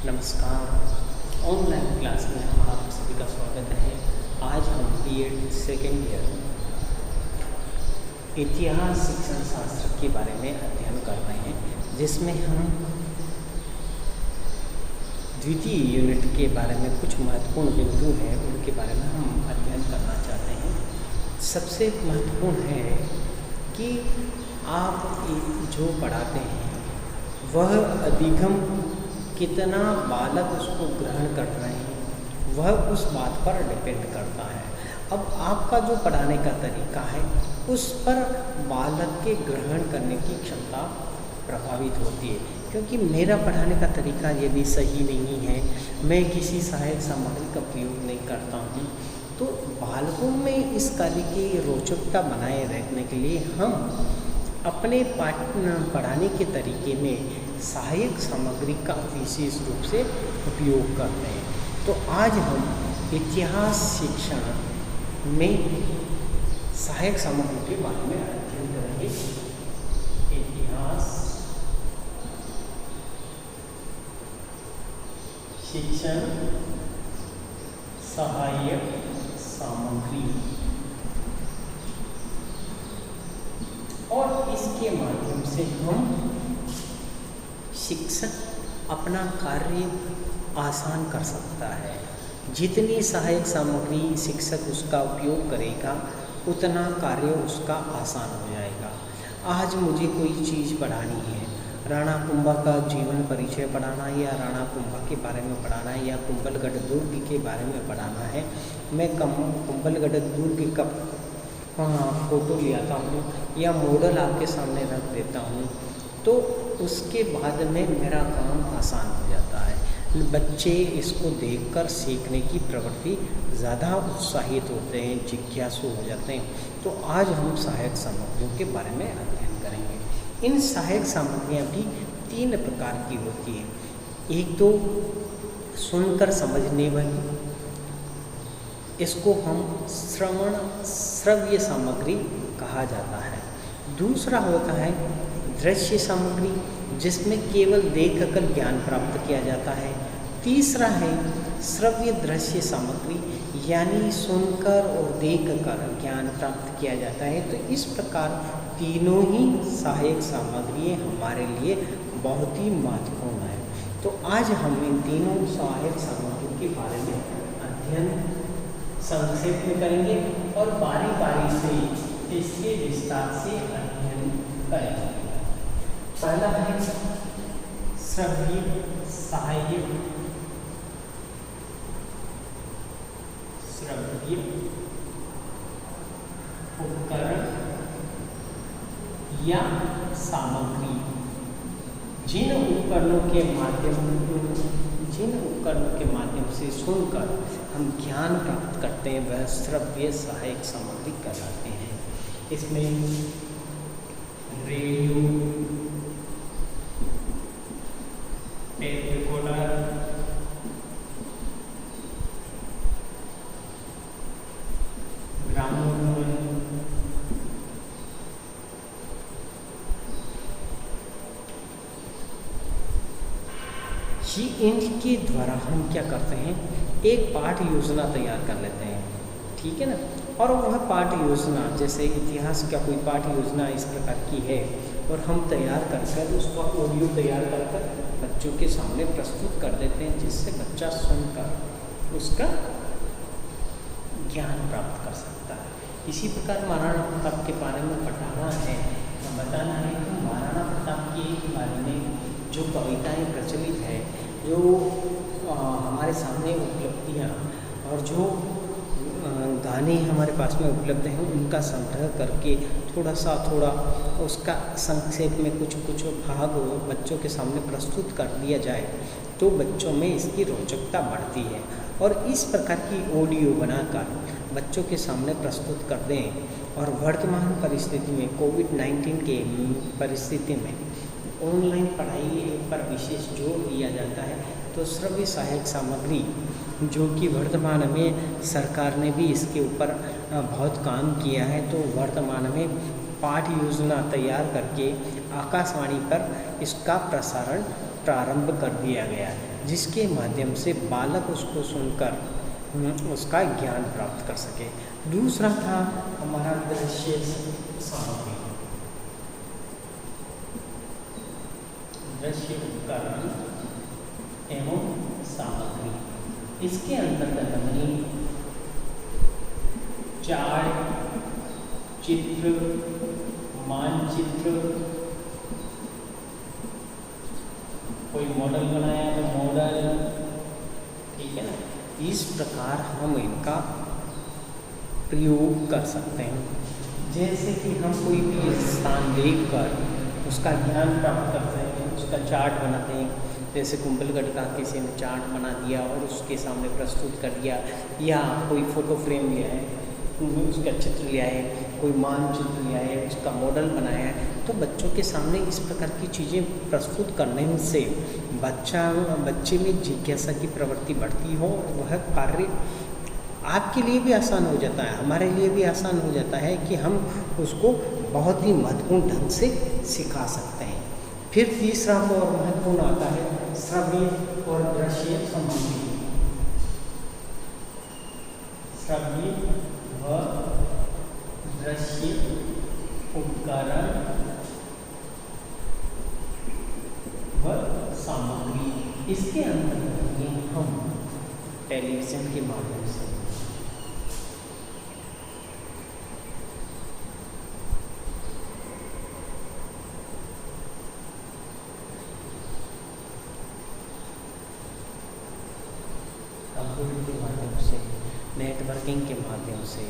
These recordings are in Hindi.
नमस्कार। ऑनलाइन क्लास में आप सभी का स्वागत है। आज हम बीएड सेकेंड ईयर इतिहास शिक्षण शास्त्र के बारे में अध्ययन कर रहे हैं, जिसमें हम द्वितीय यूनिट के बारे में कुछ महत्वपूर्ण बिंदु हैं, उनके बारे में हम अध्ययन करना चाहते हैं। सबसे महत्वपूर्ण है कि आप जो पढ़ाते हैं वह अधिगम कितना बालक उसको ग्रहण कर रहे हैं, वह उस बात पर डिपेंड करता है। अब आपका जो पढ़ाने का तरीका है उस पर बालक के ग्रहण करने की क्षमता प्रभावित होती है, क्योंकि मेरा पढ़ाने का तरीका यदि सही नहीं है, मैं किसी सहायक सामग्री का प्रयोग नहीं करता हूँ, तो बालकों में इस कार्य की रोचकता बनाए रखने के लिए हम अपने पढ़ाने के तरीके में सहायक सामग्री का विशेष रूप से उपयोग करते हैं। तो आज हम इतिहास शिक्षण में सहायक सामग्री के बारे में अध्ययन करेंगे। इतिहास शिक्षण सहायक सामग्री, और इसके माध्यम से हम शिक्षक अपना कार्य आसान कर सकता है। जितनी सहायक सामग्री शिक्षक उसका उपयोग करेगा उतना कार्य उसका आसान हो जाएगा। आज मुझे कोई चीज़ पढ़ानी है, राणा कुंभा का जीवन परिचय पढ़ाना है, या राणा कुंभा के बारे में पढ़ाना है, या कुंभलगढ़ दुर्ग के बारे में पढ़ाना है। मैं कुंभलगढ़ दुर्ग का फोटो ले आता हूँ या मॉडल आपके सामने रख देता हूँ, तो उसके बाद में मेरा काम आसान हो जाता है। बच्चे इसको देखकर सीखने की प्रवृत्ति ज़्यादा उत्साहित होते हैं, जिज्ञासु हो जाते हैं। तो आज हम सहायक सामग्रियों के बारे में अध्ययन करेंगे। इन सहायक सामग्रियाँ भी 3 प्रकार की होती हैं। एक तो सुनकर समझने वाली, इसको हम श्रव्य सामग्री कहा जाता है। दूसरा होता है दृश्य सामग्री, जिसमें केवल देखकर ज्ञान प्राप्त किया जाता है। तीसरा है श्रव्य दृश्य सामग्री, यानी सुनकर और देखकर ज्ञान प्राप्त किया जाता है। तो इस प्रकार तीनों ही सहायक सामग्री हमारे लिए बहुत ही महत्वपूर्ण है। तो आज हम इन तीनों सहायक सामग्रियों के बारे में अध्ययन संक्षेप में करेंगे और बारी बारी से इसके विस्तार से अध्ययन करेंगे। पहला है श्रव्य सहायक उपकरण या सामग्री। जिन उपकरणों के माध्यम से सुनकर हम ज्ञान प्राप्त करते हैं वह श्रव्य सहायक सामग्री कहलाते हैं। इसमें रेडियो, टेप रिकॉर्डर, ग्रामोफोन, इनके द्वारा हम क्या करते हैं, एक पाठ योजना तैयार कर लेते हैं, ठीक है ना। और वह पाठ योजना, जैसे इतिहास का कोई पाठ योजना इस प्रकार की है, और हम तैयार कर उसका ऑडियो तैयार कर बच्चों के सामने प्रस्तुत कर देते हैं, जिससे बच्चा सुनकर उसका ज्ञान प्राप्त कर सकता है। इसी प्रकार महाराणा प्रताप के बारे में पढ़ाना है, बताना है कि महाराणा प्रताप के बारे में जो कविताएं प्रचलित है, जो हमारे सामने उपलब्धियाँ और जो गाने हमारे पास में उपलब्ध हैं, उनका संग्रह करके थोड़ा उसका संक्षेप में कुछ भाग बच्चों के सामने प्रस्तुत कर दिया जाए, तो बच्चों में इसकी रोचकता बढ़ती है। और इस प्रकार की ऑडियो बनाकर बच्चों के सामने प्रस्तुत कर दें, और वर्तमान परिस्थिति में कोविड-19 के परिस्थिति में ऑनलाइन पढ़ाई पर विशेष जोर दिया जाता है, तो श्रव्य सहायक सामग्री, जो कि वर्तमान में सरकार ने भी इसके ऊपर बहुत काम किया है, तो वर्तमान में पाठ योजना तैयार करके आकाशवाणी पर इसका प्रसारण प्रारंभ कर दिया गया है। जिसके माध्यम से बालक उसको सुनकर उसका ज्ञान प्राप्त कर सके। दूसरा था हमारा दृश्य सामग्री, दृश्य उपकरण एवं सामग्री। इसके अंतर्गत हमने चार्ट, चित्र, मानचित्र, कोई मॉडल बनाया तो मॉडल, ठीक है ना, इस प्रकार हम इनका प्रयोग कर सकते हैं। जैसे कि हम कोई भी स्थान देखकर उसका ज्ञान प्राप्त करते हैं, उसका चार्ट बनाते हैं। जैसे कुंभलगढ़ का किसी ने चार्ट बना दिया और उसके सामने प्रस्तुत कर दिया, या कोई फ़ोटो फ्रेम लिया है, उसका चित्र लिया है, कोई मानचित्र लिया है, उसका मॉडल बनाया है, तो बच्चों के सामने इस प्रकार की चीज़ें प्रस्तुत करने से बच्चे में जिज्ञासा की प्रवृत्ति बढ़ती हो, वह कार्य आपके लिए भी आसान हो जाता है, हमारे लिए भी आसान हो जाता है कि हम उसको बहुत ही महत्वपूर्ण ढंग से सिखा सकते हैं। फिर तीसरा और महत्वपूर्ण आता है श्रव्य और दृश्य सामग्री। श्रव्य व दृश्य उपकरण व सामग्री। इसके अंतर्गत हम टेलीविज़न के माध्यम से कंप्यूटर के माध्यम से, नेटवर्किंग के माध्यम से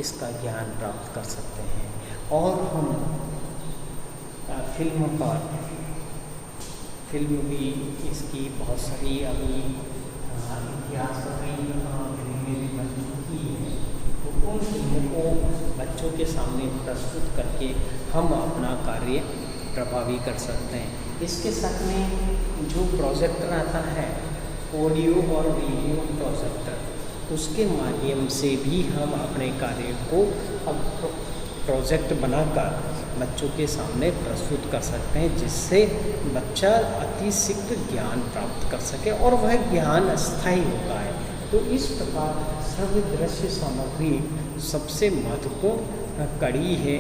इसका ज्ञान प्राप्त कर सकते हैं। और हम फिल्म भी इसकी बहुत सारी अभी इतिहास फिल्में भी बन चुकी है, तो उन फिल्मों को बच्चों के सामने प्रस्तुत करके हम अपना कार्य प्रभावी कर सकते हैं। इसके साथ में जो प्रोजेक्टर आता है, ऑडियो और वीडियो प्रोजेक्टर, उसके माध्यम से भी हम अपने कार्य को अब प्रोजेक्ट बनाकर बच्चों के सामने प्रस्तुत कर सकते हैं, जिससे बच्चा अति शीघ्र ज्ञान प्राप्त कर सके और वह ज्ञान अस्थायी होता है। तो इस प्रकार श्रव्य दृश्य सामग्री सबसे महत्वपूर्ण कड़ी है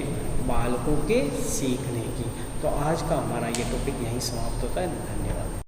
बालकों के सीखने की। तो आज का हमारा ये टॉपिक यहीं समाप्त होता है। धन्यवाद।